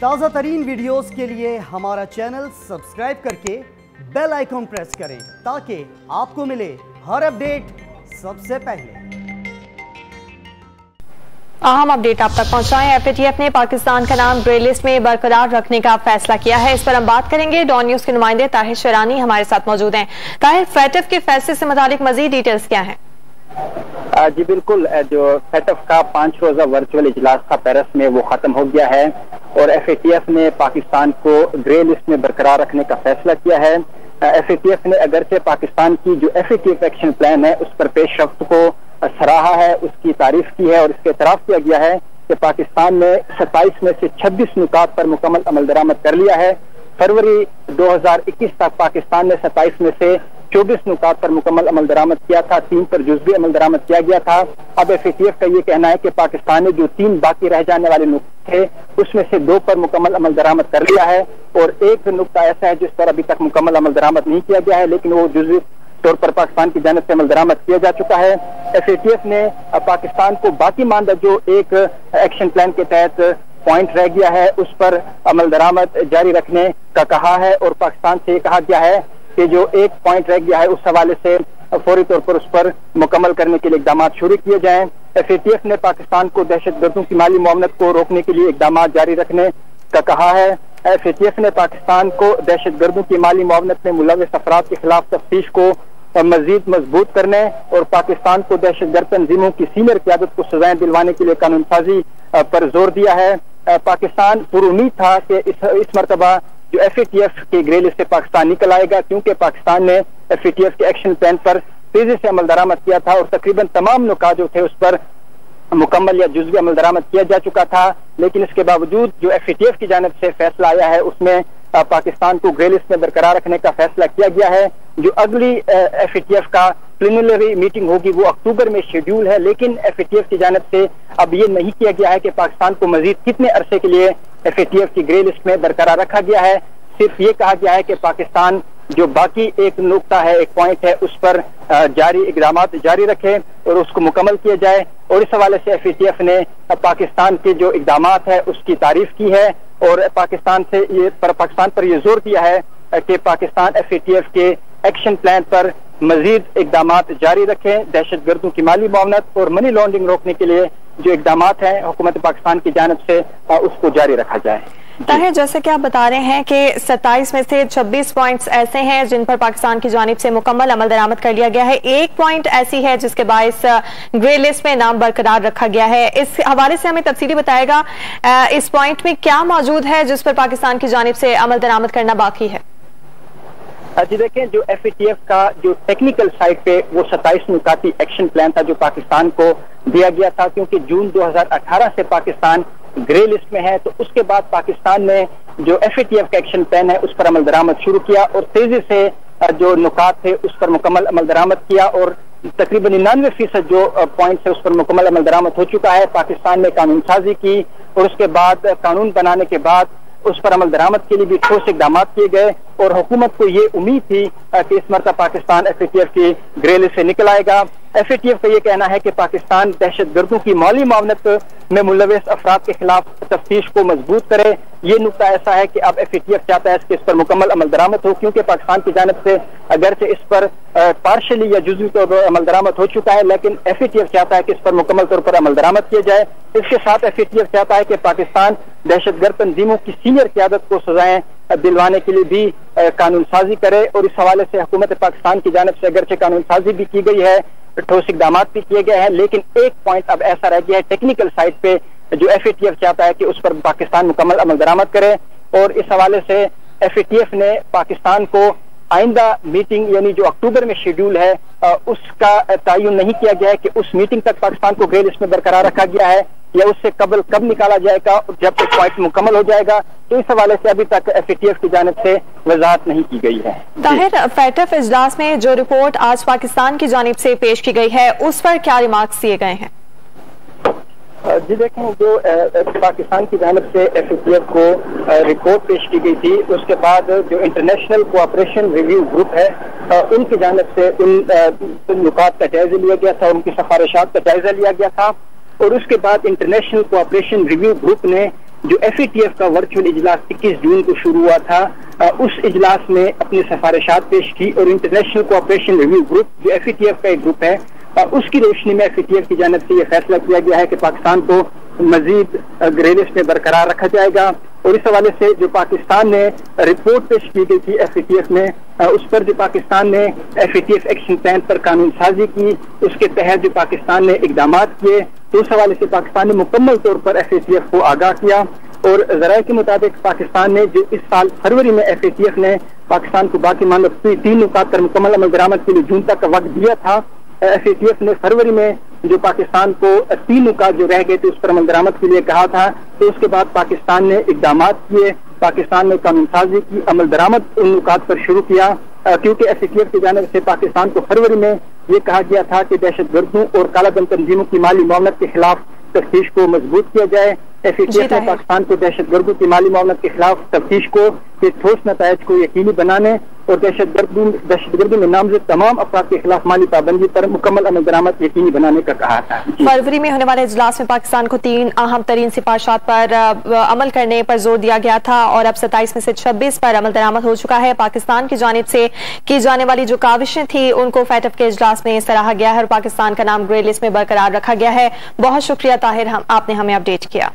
تازہ ترین ویڈیوز کے لیے ہمارا چینل سبسکرائب کر کے بیل آئیکن پریس کریں تاکہ آپ کو ملے ہر اپڈیٹ سب سے پہلے۔ اہم اپڈیٹ آپ تک پہنچائیں۔ ایف اے ٹی ایف نے پاکستان کا نام گرے لسٹ میں برقرار رکھنے کا فیصلہ کیا ہے، اس پر ہم بات کریں گے۔ ڈان نیوز کے نمائندے طاہر شیرانی ہمارے ساتھ موجود ہیں۔ طاہر، فیٹف کے فیصلے سے متعلق مزید ڈیٹیلز کیا ہیں؟ جی بالکل، جو فیٹف کا 5 روزہ ورچوئل اجلاس تھا پیرس میں وہ ختم ہو گیا ہے اور ایف اے ٹی ایف نے پاکستان کو گرے لسٹ میں برقرار رکھنے کا فیصلہ کیا ہے۔ ایف اے ٹی ایف نے اگرچہ پاکستان کی جو F A T F action plan ہے اس پر پیش رفت کو سراہا ہے، اس کی تعریف کی ہے اور اس کے اعتراف کیا گیا ہے کہ پاکستان نے 27 میں سے 26 نکات پر مکمل عمل درآمد کر لیا ہے۔ فروری 2021 تک پاکستان نے 27 میں سے 24 نکات پر مکمل عمل درآمد کیا تھا، 3 پر جزوی عمل درآمد کیا گیا تھا۔ اب ایف اے ٹی ایف کا یہ کہنا ہے کہ پاکستان نے جو 3 باقی رہ جانے والے نکتے تھے اس میں سے 2 پر مکمل عمل درآمد کر لیا ہے اور ایک نکتہ ایسا ہے جس پر ابھی تک مکمل عمل درآمد نہیں کیا گیا ہے لیکن وہ جزوی طور پر پاکستان کی جانب سے عمل درآمد کیا جا چکا ہے۔ ایف اے ٹی ایف نے پاکستان کو باقی ماندہ جو ایک ایکشن پلان کے تحت پوائنٹ رہ گیا ہے اس پر عمل درآمد جاری رکھنے کا کہا ہے اور پاکستان سے یہ کہا گیا ہے کہ جو ایک پوائنٹ رہ گیا ہے اس حوالے سے فوری طور پر اس پر مکمل کرنے کے لیے اقدامات شروع کیے جائیں۔ ایف اے ٹی ایف نے پاکستان کو دہشت گردوں کی مالی معاونت کو روکنے کے لیے اقدامات جاری رکھنے کا کہا ہے۔ ایف اے ٹی ایف نے پاکستان کو دہشت گردوں کی مالی معاونت میں ملوث افراد کے خلاف تفتیش کو مزید مضبوط کرنے اور پاکستان کو دہشت گرد تنظیموں کی سینئر قیادت کو سزائیں دلوانے کے لیے قانون سازی پر زور دیا ہے۔ پاکستان پر امید تھا کہ اس مرتبہ جو ایف اے ٹی ایف کے گرے لسٹ سے پاکستان نکل آئے گا کیونکہ پاکستان نے ایف اے ٹی ایف کے ایکشن پلان پر تیزی سے عمل درآمد کیا تھا اور تقریباً تمام نکات جو تھے اس پر مکمل یا جزوی عمل درآمد کیا جا چکا تھا، لیکن اس کے باوجود جو ایف اے ٹی ایف کی جانب سے فیصلہ آیا ہے اس میں پاکستان کو گرے لسٹ میں برقرار رکھنے کا فیصلہ کیا گیا ہے۔ جو اگلی ایف اے ٹی ایف کا پریلیمنری میٹنگ ہوگی وہ اکتوبر میں شیڈیول ہے لیکن ایف اے ٹی ایف کی جانب سے اب یہ نہیں کیا گیا ہے کہ پاکستان کو مزید کتنے عرصے کے لیے ایف اے ٹی ایف کی گرے لسٹ میں برقرار رکھا گیا ہے۔ صرف یہ کہا گیا ہے کہ پاکستان جو باقی ایک نقطہ ہے، ایک پوائنٹ ہے، اس پر جاری اقدامات جاری رکھے اور اس کو مکمل کیا جائے اور اس حوالے سے ایف اے ٹی ایف نے پاکستان کے جو اقدامات ہے اس کی تعریف کی ہے اور پاکستان پر یہ زور دیا ہے کہ Pakistan F A T F کے ایکشن پلان پر مزید اقدامات جاری رکھیں، دہشت گردوں کی مالی معاونت اور منی لانڈرنگ روکنے کے لیے جو اقدامات ہیں حکومت پاکستان کی جانب سے اس کو جاری رکھا جائے۔ طاہر، جیسے کہ آپ بتا رہے ہیں کہ 27 میں سے 26 پوائنٹس ایسے ہیں جن پر پاکستان کی جانب سے مکمل عمل درآمد کر لیا گیا ہے، ایک پوائنٹ ایسی ہے جس کے باعث گرے لسٹ میں نام برقرار رکھا گیا ہے، اس حوالے سے ہمیں تفصیلی بتائے گا اس پوائنٹ میں کیا موجود ہے جس پر پاکستان کی جانب سے عمل درآمد کرنا باقی ہے؟ جی دیکھیں، جو ایف اے ٹی ایف کا جو ٹیکنیکل سائٹ پہ وہ 27 نکاتی ایکشن پلان تھا جو پاکستان کو دیا گیا تھا کیونکہ جون 2018 سے پاکستان گرے لسٹ میں ہے تو اس کے بعد پاکستان نے جو ایف اے ٹی ایف کا ایکشن پلان ہے اس پر عمل درآمد شروع کیا اور تیزی سے جو نکات تھے اس پر مکمل عمل درآمد کیا اور تقریباً 99% جو پوائنٹس ہے اس پر مکمل عمل درآمد ہو چکا ہے۔ پاکستان نے قانون سازی کی اور اس کے بعد قانون بنانے کے بعد اس پر عمل درآمد کے لیے بھی ٹھوس اقدامات کیے گئے اور حکومت کو یہ امید تھی کہ اس مرتبہ Pakistan F A T F کی گرے لسٹ سے نکل آئے گا۔ ایف اے ٹی ایف کا یہ کہنا ہے کہ پاکستان دہشت گردوں کی مالی معاونت میں ملوث افراد کے خلاف تفتیش کو مضبوط کرے۔ یہ نقطہ ایسا ہے کہ اب ایف اے ٹی ایف چاہتا ہے کہ اس پر مکمل عمل درآمد ہو کیونکہ پاکستان کی جانب سے اگرچہ اس پر پارشلی یا جزوی طور پر عمل درآمد ہو چکا ہے لیکن ایف اے ٹی ایف چاہتا ہے کہ اس پر مکمل طور پر عمل درآمد کیا جائے۔ اس کے ساتھ ایف اے ٹی ایف چاہتا ہے کہ پاکستان دہشت گرد تنظیموں کی سینئر قیادت کو سزائیں دلوانے کے لیے بھی قانون سازی کرے اور اس حوالے سے حکومت پاکستان کی جانب سے اگرچہ قانون سازی بھی کی گئی ہے، ٹھوس اقدامات بھی کیے گئے ہیں لیکن ایک پوائنٹ اب ایسا رہ گیا ہے ٹیکنیکل سائٹ پہ جو ایف اے ٹی ایف چاہتا ہے کہ اس پر پاکستان مکمل عمل درآمد کرے اور اس حوالے سے ایف اے ٹی ایف نے پاکستان کو آئندہ میٹنگ یعنی جو اکتوبر میں شیڈیول ہے اس کا تعین نہیں کیا گیا ہے کہ اس میٹنگ تک پاکستان کو گرے لسٹ میں برقرار رکھا گیا ہے یا اس سے قبل کب نکالا جائے گا جب تک پوائنٹ مکمل ہو جائے گا تو اس حوالے سے ابھی تک ایف اے ٹی ایف کی جانب سے وضاحت نہیں کی گئی ہے۔ طاہر، فیٹف اجلاس میں جو رپورٹ آج پاکستان کی جانب سے پیش کی گئی ہے اس پر کیا ریمارکس دیے گئے ہیں؟ جی دیکھیں، جو پاکستان کی جانب سے ایف اے ٹی ایف کو رپورٹ پیش کی گئی تھی اس کے بعد جو انٹرنیشنل کوآپریشن ریویو گروپ ہے ان کی جانب سے ان نکات کا جائزہ لیا گیا تھا، ان کی سفارشات کا جائزہ لیا گیا تھا اور اس کے بعد انٹرنیشنل کوآپریشن ریویو گروپ نے جو FATF کا ورچوئل اجلاس 21 جون کو شروع ہوا تھا اس اجلاس میں اپنی سفارشات پیش کی اور انٹرنیشنل کوآپریشن ریویو گروپ جو FATF کا ایک گروپ ہے اس کی روشنی میں FATF کی جانب سے یہ فیصلہ کیا گیا ہے کہ پاکستان کو مزید گرے لسٹ میں برقرار رکھا جائے گا اور اس حوالے سے جو پاکستان نے رپورٹ پیش کی گئی تھی FATF میں اس پر جو پاکستان نے FATF ایکشن پلان پر قانون سازی کی اس کے تحت جو پاکستان نے اقدامات کیے تو اس حوالے سے پاکستان نے مکمل طور پر FATF کو آگاہ کیا اور ذرائع کے مطابق پاکستان نے جو اس سال فروری میں FATF نے پاکستان کو باقی مانند 3 نکات پر مکمل عمل درآمد کے لیے جون تک کا وقت دیا تھا FATF نے فروری میں جو پاکستان کو 3 نکات جو رہ گئے تھے اس پر عمل درآمد کے لیے کہا تھا تو اس کے بعد پاکستان نے اقدامات کیے پاکستان نے قانون سازی کی عمل درآمد ان نکات پر شروع کیا کیونکہ FATF کی جانب سے پاکستان کو فروری میں یہ کہا گیا تھا کہ دہشت گردوں اور کالا دھن تنظیموں کی مالی معاونت کے خلاف تفتیش کو مضبوط کیا جائے FATF نے پاکستان کو دہشت گردوں کی مالی معاونت کے خلاف تفتیش کو کے ٹھوس نتائج کو یقینی بنانے اور دہشت گردی میں نامزد تمام افراد کے خلاف مالی پابندی پر مکمل عمل درآمد یقینی بنانے کا کہا تھا. فروری میں ہونے والے اجلاس میں پاکستان کو 3 اہم ترین سفارشات پر عمل کرنے پر زور دیا گیا تھا اور اب 27 میں سے 26 پر عمل درآمد ہو چکا ہے. پاکستان کی جانب سے کی جانے والی جو کاوشیں تھیں ان کو FATF کے اجلاس میں سراہا گیا ہے اور پاکستان کا نام گرے لسٹ میں برقرار رکھا گیا ہے. بہت شکریہ طاہر، آپ نے ہمیں اپڈیٹ کیا.